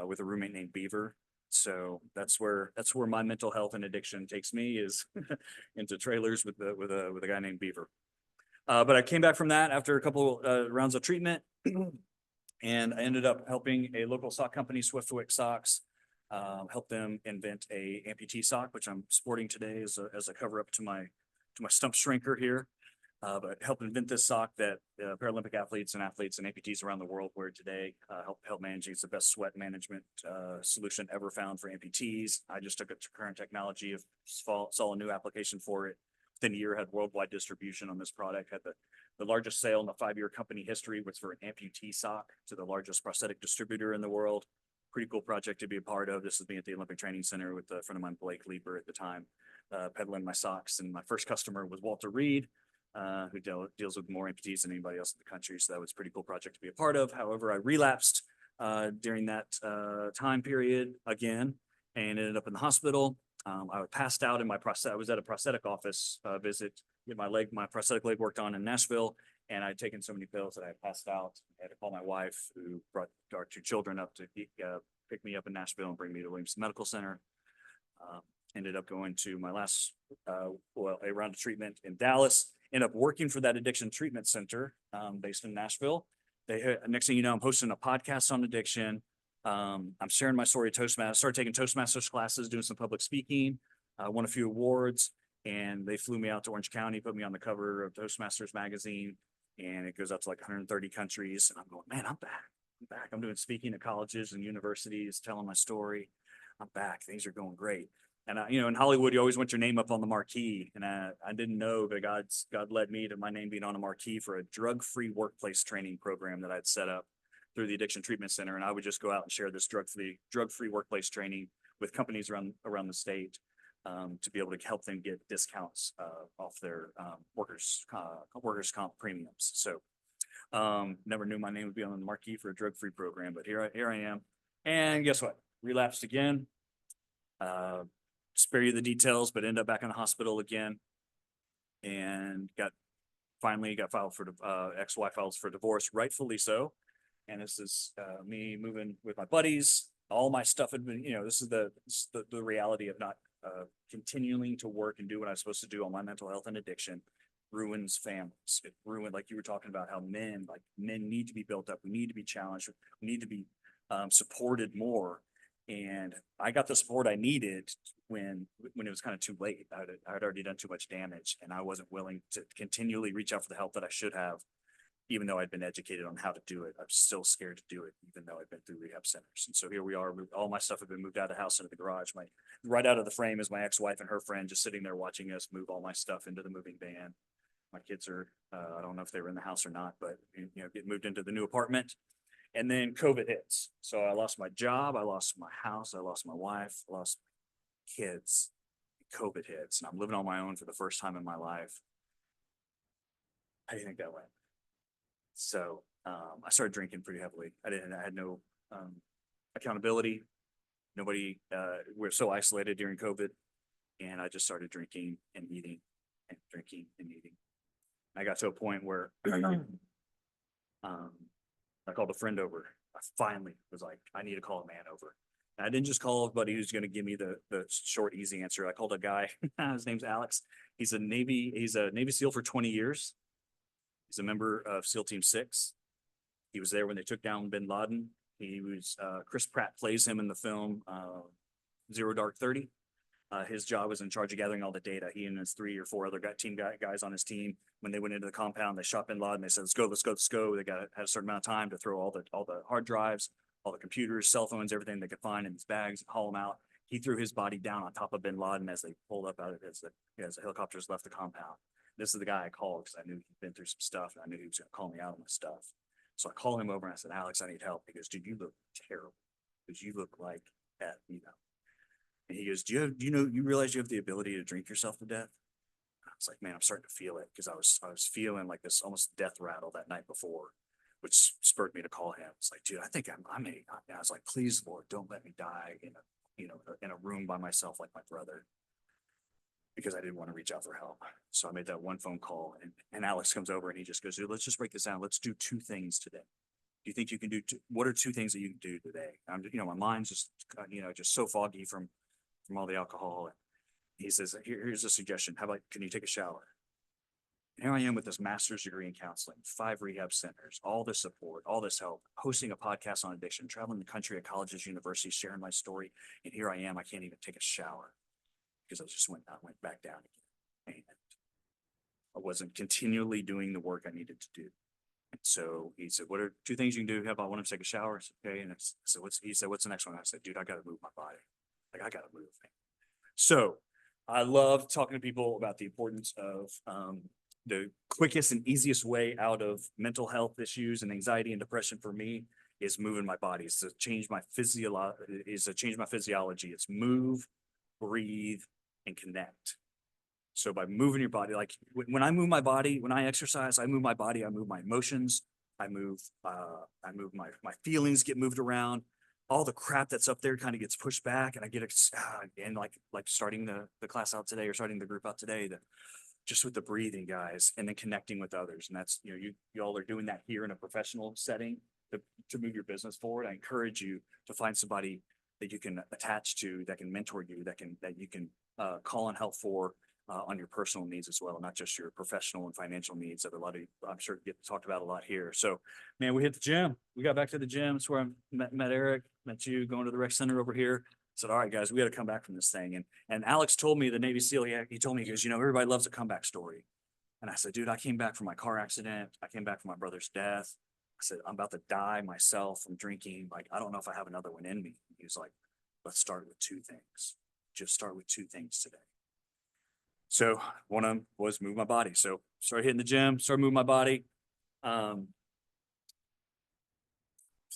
with a roommate named Beaver. So that's where my mental health and addiction takes me, is into trailers with a guy named Beaver. But I came back from that after a couple rounds of treatment. And I ended up helping a local sock company, Swiftwick Socks, helped them invent a amputee sock, which I'm sporting today as a cover up to my stump shrinker here. But helped invent this sock that Paralympic athletes and amputees around the world wear today. Help managing. It's the best sweat management solution ever found for amputees. I just took it to current technology, saw a new application for it. Within a year, had worldwide distribution on this product. Had the largest sale in the 5-year company history was for an amputee sock to the largest prosthetic distributor in the world. Pretty cool project to be a part of. This is me at the Olympic Training Center with a friend of mine, Blake Lieber, at the time, peddling my socks. And my first customer was Walter Reed, who deals with more amputees than anybody else in the country. So that was a pretty cool project to be a part of. However, I relapsed during that time period again and ended up in the hospital. I passed out in my I was at a prosthetic office visit, get my prosthetic leg worked on in Nashville. And I'd taken so many pills that I passed out. I had to call my wife, who brought our 2 children up to pick me up in Nashville and bring me to Williamson Medical Center. Ended up going to my last a round of treatment in Dallas. Ended up working for that addiction treatment center based in Nashville. Next thing you know, I'm hosting a podcast on addiction. I'm sharing my story at Toastmasters. Started taking Toastmasters classes, doing some public speaking. Won a few awards, and they flew me out to Orange County, put me on the cover of Toastmasters magazine, and it goes out to like 130 countries. And I'm going, man, I'm back. I'm doing speaking at colleges and universities, telling my story. I'm back. Things are going great. And in Hollywood, you always want your name up on the marquee. And I didn't know, but God led me to my name being on a marquee for a drug-free workplace training program that I'd set up through the Addiction Treatment Center. And I would just go out and share this drug-free workplace training with companies around the state to be able to help them get discounts off their workers' comp premiums. So never knew my name would be on the marquee for a drug-free program, but here I am. And guess what? Relapsed again. Spare you the details, but ended up back in the hospital again, and finally got filed for ex-wife files for divorce, rightfully so. And this is me moving with my buddies. All my stuff had been, this is the reality of not continuing to work and do what I was supposed to do on my mental health and addiction. Ruins families. It ruined, like you were talking about, how men need to be built up. We need to be challenged. We need to be supported more. And I got the support I needed when it was kind of too late. I'd already done too much damage, and I wasn't willing to continually reach out for the help that I should have, even though I'd been educated on how to do it. I'm still scared to do it, even though I've been through rehab centers. And so here we are. All my stuff had been moved out of the house into the garage. Right out of the frame is my ex-wife and her friend just sitting there watching us move all my stuff into the moving van. My kids are, I don't know if they were in the house or not, but get moved into the new apartment. And then COVID hits. So I lost my job, I lost my house, I lost my wife, I lost my kids. COVID hits, and I'm living on my own for the first time in my life. How do you think that went? So I started drinking pretty heavily. I had no accountability. Nobody, we're so isolated during COVID, and I just started drinking and eating and drinking and eating. I got to a point where I called a friend over. I finally was like, I need to call a man over. And I didn't just call a buddy who's going to give me the short, easy answer. I called a guy. His name's Alex. He's a Navy SEAL for 20 years. He's a member of SEAL Team 6. He was there when they took down bin Laden. He was Chris Pratt plays him in the film Zero Dark 30. His job was in charge of gathering all the data. He and his 3 or 4 other guys on his team, when they went into the compound, they shot bin Laden. They said, let's go. They had a certain amount of time to throw all the hard drives, all the computers, cell phones, everything they could find in his bags, haul them out. He threw his body down on top of bin Laden as they pulled up out of it, as the helicopters left the compound. This is the guy I called because I knew he'd been through some stuff, and I knew he was going to call me out on my stuff. So I called him over and I said, Alex, I need help. He goes, dude, you look terrible. Because you look like that, And he goes, you realize you have the ability to drink yourself to death? I was like, man, I'm starting to feel it, because I was feeling like this almost death rattle that night before, which spurred me to call him. It's like, dude, I think I was like, please, Lord, don't let me die in a room by myself like my brother, because I didn't want to reach out for help. So I made that one phone call, and Alex comes over and he just goes, dude, let's just break this down. Let's do 2 things today. Do you think you can do what are 2 things that you can do today? My mind's just, just so foggy from all the alcohol. And he says, here's a suggestion. How about, can you take a shower? Here I am with this master's degree in counseling, 5 rehab centers, all this support, all this help, hosting a podcast on addiction, traveling the country at colleges, universities, sharing my story. And here I am, I can't even take a shower because I went back down again. And I wasn't continually doing the work I needed to do. And so he said, what are 2 things you can do? How about one of them take a shower? I said, okay. And he said, what's the next one? I said, dude, I got to move my body. Like, I got to move. So I love talking to people about the importance of, the quickest and easiest way out of mental health issues and anxiety and depression for me is moving my body. It's to change my physiology. It's move, breathe, and connect. So by moving your body, like when I move my body, when I exercise, I move my body, I move my emotions, I move my feelings get moved around. All the crap that's up there kind of gets pushed back, and I get and like starting the class out today or starting the group out today, just with the breathing, guys, and then connecting with others. And that's, you all are doing that here in a professional setting to move your business forward. I encourage you to find somebody that you can attach to, that can mentor you, that you can call on help for on your personal needs as well, not just your professional and financial needs that a lot of, I'm sure, get talked about a lot here. So, man, we hit the gym. We got back to the gym. It's where I met Eric, met you, going to the rec center over here. Said, all right, guys, we got to come back from this thing. And Alex told me, the Navy SEAL, he told me, he goes, everybody loves a comeback story. And I said, dude, I came back from my car accident. I came back from my brother's death. I said, I'm about to die myself from drinking. Like, I don't know if I have another one in me. He was like, let's start with 2 things. Just start with 2 things today. So one of them was move my body. So started hitting the gym, started moving my body.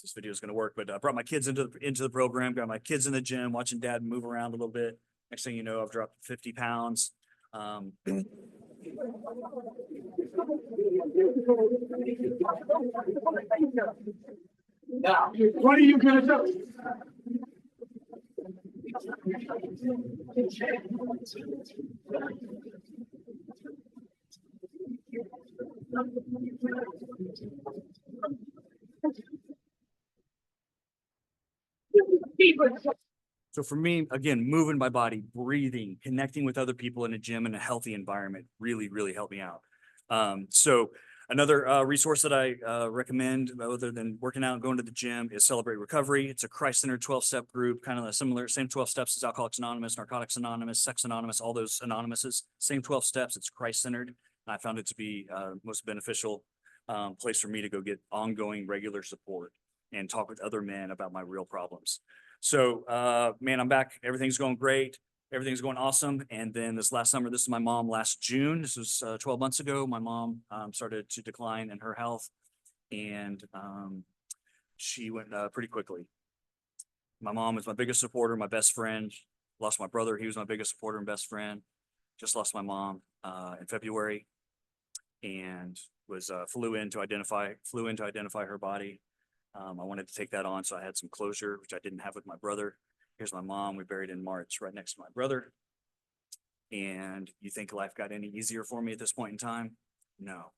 This video is going to work, but I brought my kids into the program, got my kids in the gym, watching dad move around a little bit. Next thing you know, I've dropped 50 pounds. Now, what are you going to do? So for me, again, moving my body, breathing, connecting with other people in a gym in a healthy environment really, really helped me out. So another resource that I recommend, other than working out and going to the gym, is Celebrate Recovery. It's a Christ-centered 12-step group, kind of a similar, same 12 steps as Alcoholics Anonymous, Narcotics Anonymous, Sex Anonymous, all those anonymouses, same 12 steps. It's Christ-centered. I found it to be most beneficial place for me to go get ongoing regular support and talk with other men about my real problems. So, man, I'm back. Everything's going great. Everything's going awesome. And then this last summer, this is my mom last June. This was 12 months ago. My mom started to decline in her health, and she went pretty quickly. My mom was my biggest supporter, my best friend. Lost my brother. He was my biggest supporter and best friend. Just lost my mom in February, and was flew in to identify her body. I wanted to take that on, so I had some closure, which I didn't have with my brother. Here's my mom. We buried in March, right next to my brother. And you think life got any easier for me at this point in time? No.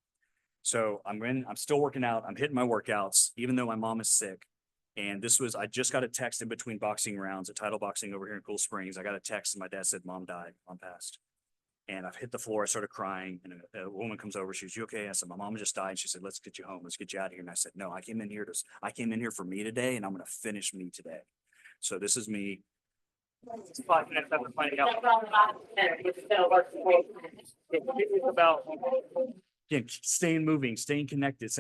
So I'm still working out. I'm hitting my workouts, even though my mom is sick. And I just got a text in between boxing rounds at Title Boxing over here in Cool Springs. I got a text and my dad said, Mom died, Mom passed. And I've hit the floor. I started crying, and a woman comes over. She goes, "You okay?" I said, "My mom just died." She said, "Let's get you home. Let's get you out of here." And I said, "No, I came in here for me today, and I'm going to finish me today." So this is me. 5 minutes after finding out. It's about, again, staying moving, staying connected,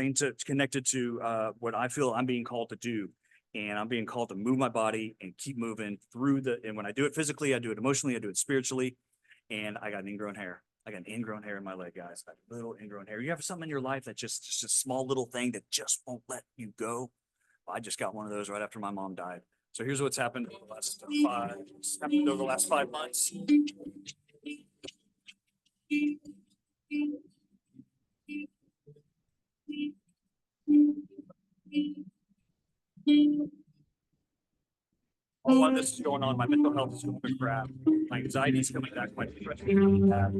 connected to what I feel I'm being called to do. And I'm being called to move my body and keep moving and when I do it physically, I do it emotionally, I do it spiritually. And I got an ingrown hair. I got an ingrown hair in my leg, guys. I got a little ingrown hair. You have something in your life that just a small little thing that just won't let you go. Well, I just got one of those right after my mom died. So here's what's happened over the last 5 months. All while this is going on, my mental health is going to crap. My anxiety is coming back. My depression is coming back.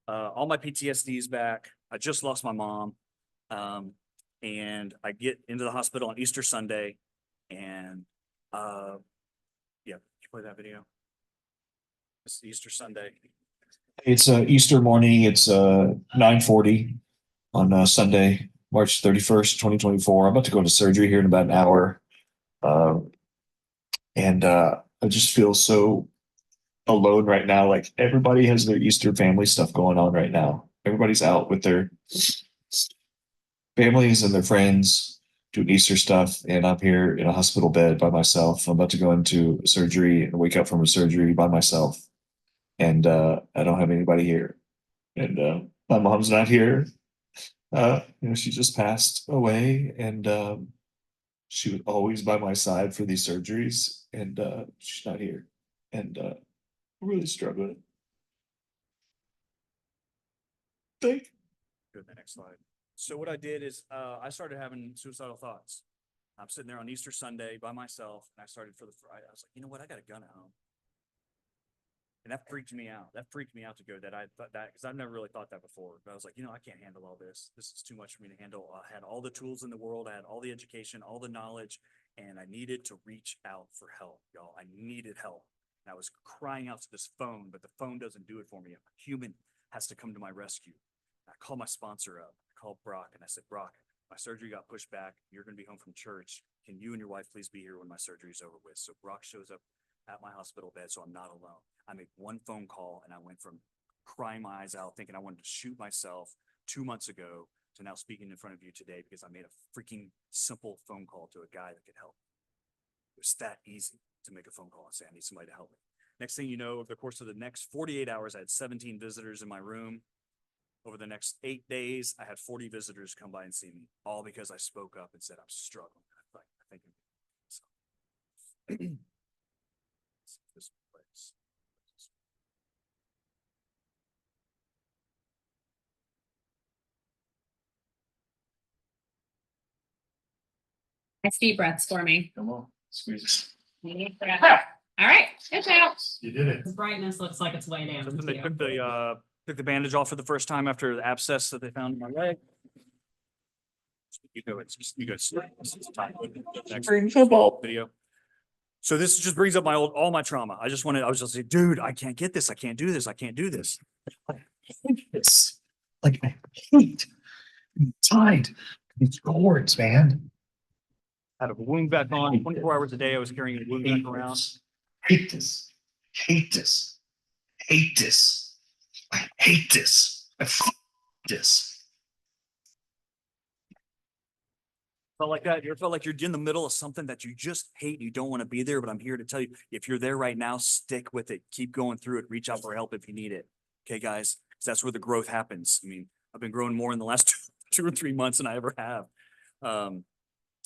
All my PTSD is back. I just lost my mom. And I get into the hospital on Easter Sunday, and you play that video? It's Easter Sunday. It's Easter morning. It's 9:40 on Sunday, March 31st, 2024. I'm about to go into surgery here in about an hour. And I just feel so alone right now. Like everybody has their Easter family stuff going on right now. Everybody's out with their families and their friends doing Easter stuff. And I'm here in a hospital bed by myself. I'm about to go into surgery and wake up from a surgery by myself. And I don't have anybody here. And my mom's not here. She just passed away, and she was always by my side for these surgeries, and she's not here. And I'm really struggling. Thank you. Go to the next slide. So what I did is I started having suicidal thoughts. I'm sitting there on Easter Sunday by myself, and I started I was like, you know what? I got a gun at home. And that freaked me out. That freaked me out to go that I thought that, because I've never really thought that before. But I was like, I can't handle all this. This is too much for me to handle. I had all the tools in the world. I had all the education, all the knowledge, and I needed to reach out for help, y'all. I needed help. And I was crying out to this phone, but the phone doesn't do it for me. A human has to come to my rescue. I called my sponsor up. I called Brock, and I said, Brock, my surgery got pushed back. You're going to be home from church. Can you and your wife please be here when my surgery is over with? So Brock shows up at my hospital bed, so I'm not alone. I made one phone call, and I went from crying my eyes out, thinking I wanted to shoot myself 2 months ago, to now speaking in front of you today because I made a freaking simple phone call to a guy that could help. It was that easy to make a phone call and say, I need somebody to help me. Next thing you know, over the course of the next 48 hours, I had 17 visitors in my room. Over the next 8 days, I had 40 visitors come by and see me, all because I spoke up and said, I'm struggling. I think this place. Nice deep breaths for me. Come on, squeeze Deep breath. All right, good job. it. You did it. His brightness looks like it's way down. So then they took the bandage off for the first time after the abscess that they found in my leg. You go, next football video. So this just brings up all my trauma. I was just like, dude, I can't get this. I can't do this. I can't do this. It's like I hate being tied to these cords, man. I had a wound back on 24 hours a day. I was carrying a wound back around. Hate this. Hate this. Hate this. I hate this. I this. Felt like that. You ever felt like you're in the middle of something that you just hate? You don't want to be there, but I'm here to tell you, if you're there right now, stick with it. Keep going through it. Reach out for help if you need it. Okay, guys? 'Cause that's where the growth happens. I mean, I've been growing more in the last 2 or 3 months than I ever have.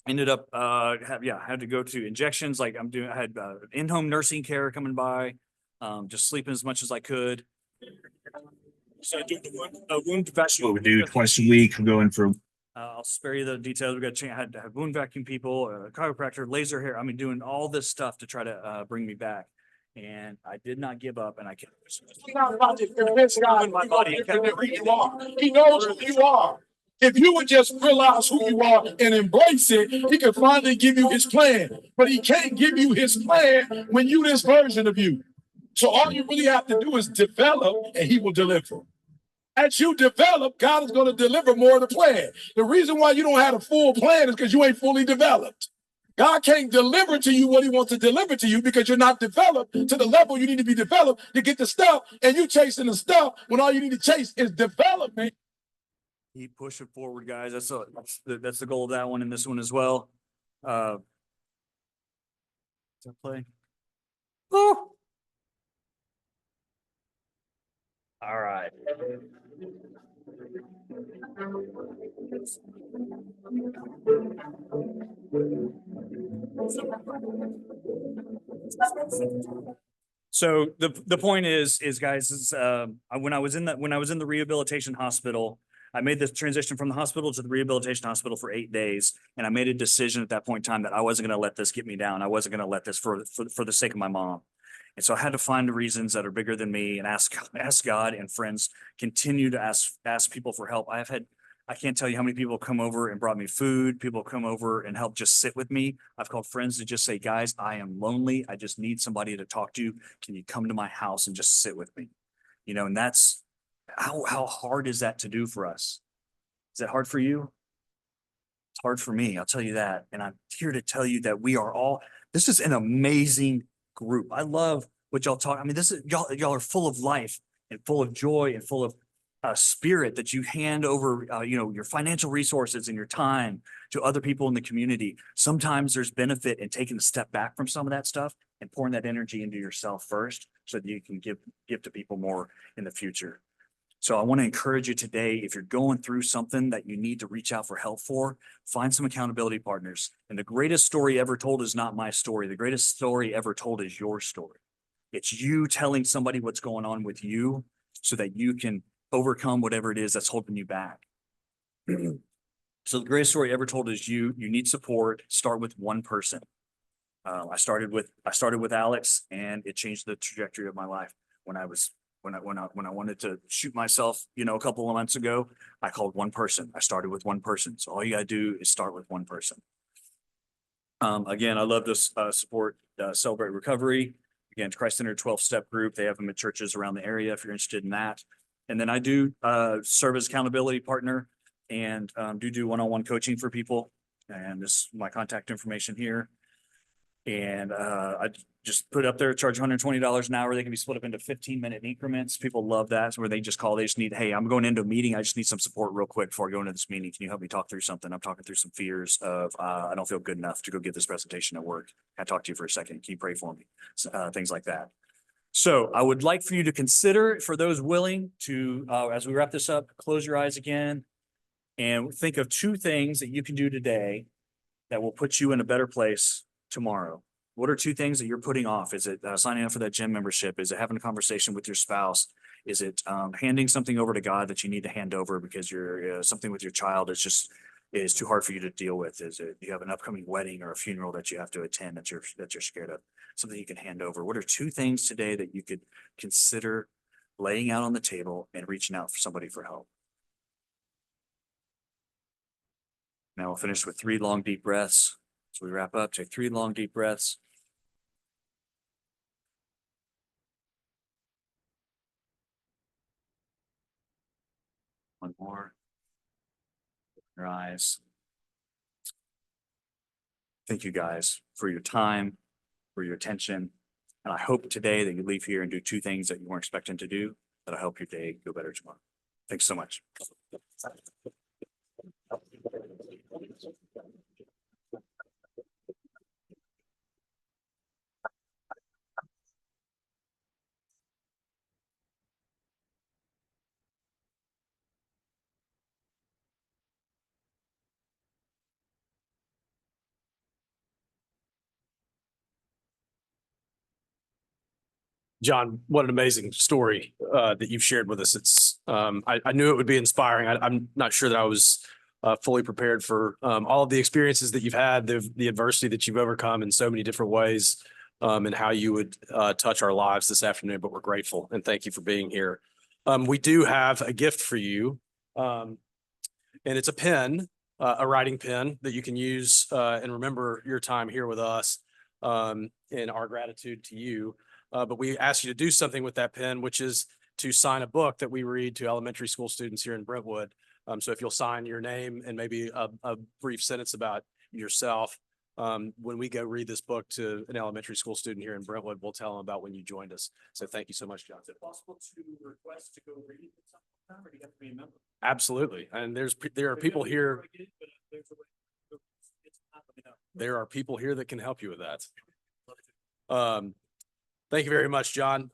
Ended up, had to go to injections. Like I had in-home nursing care coming by, just sleeping as much as I could. So I do the wound vacuum. What we do twice a week. I'm going for. I'll spare you the details. We got had to have wound vacuum people, a chiropractor, laser hair. I mean, doing all this stuff to try to bring me back. And I did not give up, and I kept. He's not about to convince God my body. who you are. He knows who you are. If you would just realize who you are and embrace it, he can finally give you his plan. But he can't give you his plan when you this version of you. So all you really have to do is develop, and he will deliver. As you develop, God is going to deliver more of the plan. The reason why you don't have a full plan is because you ain't fully developed. God can't deliver to you what he wants to deliver to you because you're not developed to the level you need to be developed to get the stuff, and you chasing the stuff when all you need to chase is development. Keep pushing forward, guys. That's the goal of that one and this one as well. Does that play? Oh. All right. So the point is guys, when I was in the rehabilitation hospital, I made this transition from the hospital to the rehabilitation hospital for 8 days. And I made a decision at that point in time that I wasn't going to let this get me down. I wasn't going to let this for the sake of my mom. And so I had to find the reasons that are bigger than me and ask God and friends, continue to ask people for help. I can't tell you how many people come over and brought me food. People come over and help just sit with me. I've called friends to just say, guys, I am lonely. I just need somebody to talk to. Can you come to my house and just sit with me? You know, and that's how hard is that to do for us? Is that hard for you? It's hard for me, I'll tell you that. And I'm here to tell you that we are all, this is an amazing group. I love what y'all talk. I mean, this is y'all are full of life and full of joy and full of spirit that you hand over, you know, your financial resources and your time to other people in the community. Sometimes there's benefit in taking a step back from some of that stuff and pouring that energy into yourself first so that you can give to people more in the future. So I want to encourage you today, if you're going through something that you need to reach out for help for, find some accountability partners. And the greatest story ever told is not my story. The greatest story ever told is your story. It's you telling somebody what's going on with you so that you can overcome whatever it is that's holding you back. So the greatest story ever told is you need support. Start with one person. I started with Alex, and it changed the trajectory of my life. When I wanted to shoot myself, you know, a couple of months ago, I called one person. I started with one person. So all you gotta do is start with one person. Again, I love to support Celebrate Recovery. Again, Christ-centered 12-step group. They have them at churches around the area if you're interested in that. And then I do serve as accountability partner and do one-on-one coaching for people. And this is my contact information here. And I just put up there, charge $120 an hour. They can be split up into 15-minute increments. People love that. So where they just call, they just need, hey, I'm going into a meeting. I just need some support real quick before I go into this meeting. Can you help me talk through something? I'm talking through some fears of, I don't feel good enough to go give this presentation at work. Can I talk to you for a second? Can you pray for me? Things like that. So I would like for you to consider, for those willing to, as we wrap this up, close your eyes again and think of 2 things that you can do today that will put you in a better place tomorrow. What are 2 things that you're putting off? Is it signing up for that gym membership? Is it having a conversation with your spouse? Is it handing something over to God that you need to hand over because you're something with your child is too hard for you to deal with? Is it you have an upcoming wedding or a funeral that you have to attend that you're scared of? Something you can hand over. What are 2 things today that you could consider laying out on the table and reaching out for somebody for help? Now we'll finish with 3 long, deep breaths. So we wrap up, take 3 long, deep breaths. One more. Open your eyes. Thank you guys for your time, for your attention. And I hope today that you leave here and do 2 things that you weren't expecting to do that'll help your day go better tomorrow. Thanks so much. John, what an amazing story that you've shared with us. It's I knew it would be inspiring. I'm not sure that I was fully prepared for all of the experiences that you've had, the adversity that you've overcome in so many different ways, and how you would touch our lives this afternoon. But we're grateful and thank you for being here. We do have a gift for you, and it's a pen, a writing pen that you can use and remember your time here with us, and our gratitude to you. But we ask you to do something with that pen, which is to sign a book that we read to elementary school students here in Brentwood. So if you'll sign your name and maybe a brief sentence about yourself, when we go read this book to an elementary school student here in Brentwood, we'll tell them about when you joined us. So thank you so much, John. Is it possible to request to go read it sometime, or do you have to be a member? Absolutely. And there are people here. There are people here that can help you with that. Thank you very much, John.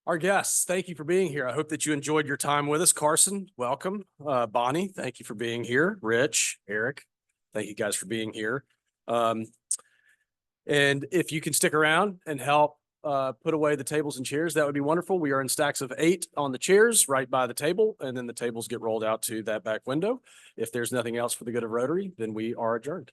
Our guests, thank you for being here. I hope that you enjoyed your time with us. Carson, welcome. Bonnie, thank you for being here. Rich, Eric, thank you guys for being here. And if you can stick around and help put away the tables and chairs, that would be wonderful. We are in stacks of 8 on the chairs right by the table, and then the tables get rolled out to that back window. If there's nothing else for the good of Rotary, then we are adjourned.